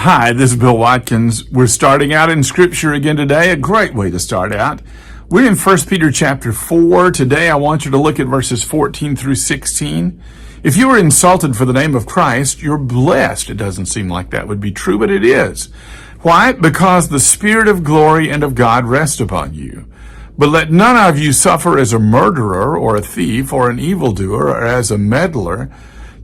Hi, this is Bill Watkins. We're starting out in Scripture again today, a great way to start out. We're in 1 Peter chapter 4. Today I want you to look at verses 14 through 16. If you are insulted for the name of Christ, you're blessed. It doesn't seem like that would be true, but it is. Why? Because the Spirit of glory and of God rests upon you. But let none of you suffer as a murderer or a thief or an evildoer or as a meddler.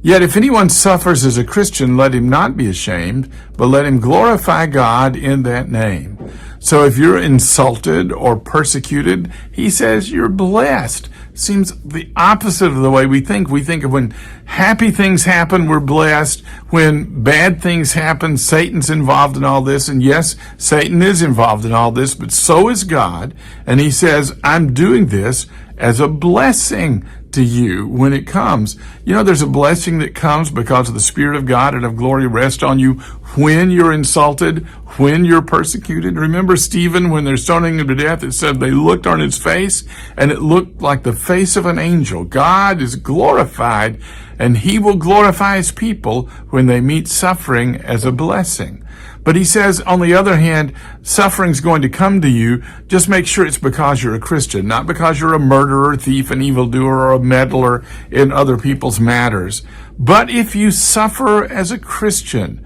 Yet if anyone suffers as a Christian, let him not be ashamed, but let him glorify God in that name. So if you're insulted or persecuted, he says you're blessed. Seems the opposite of the way we think. We think of when happy things happen, we're blessed. When bad things happen, Satan's involved in all this. And yes, Satan is involved in all this, but so is God. And he says, I'm doing this as a blessing to you when it comes. You know, there's a blessing that comes because of the Spirit of God and of glory rest on you when you're insulted, when you're persecuted. Remember Stephen, when they're stoning him to death, it said they looked on his face and it looked like the face of an angel. God is glorified and he will glorify his people when they meet suffering as a blessing. But he says, on the other hand, suffering's going to come to you. Just make sure it's because you're a Christian, not because you're a murderer, thief, an evildoer, or a meddler in other people's matters. But if you suffer as a Christian,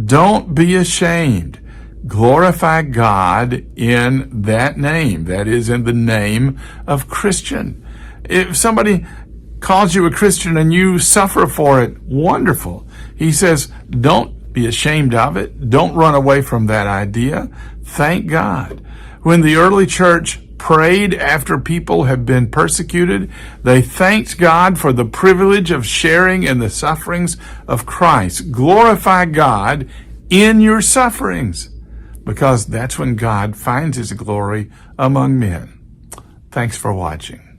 don't be ashamed. Glorify God in that name. That is, in the name of Christian. If somebody calls you a Christian and you suffer for it, wonderful. He says, don't be ashamed of it. Don't run away from that idea. Thank God. When the early church prayed after people had been persecuted, they thanked God for the privilege of sharing in the sufferings of Christ. Glorify God in your sufferings, because that's when God finds his glory among men. Thanks for watching.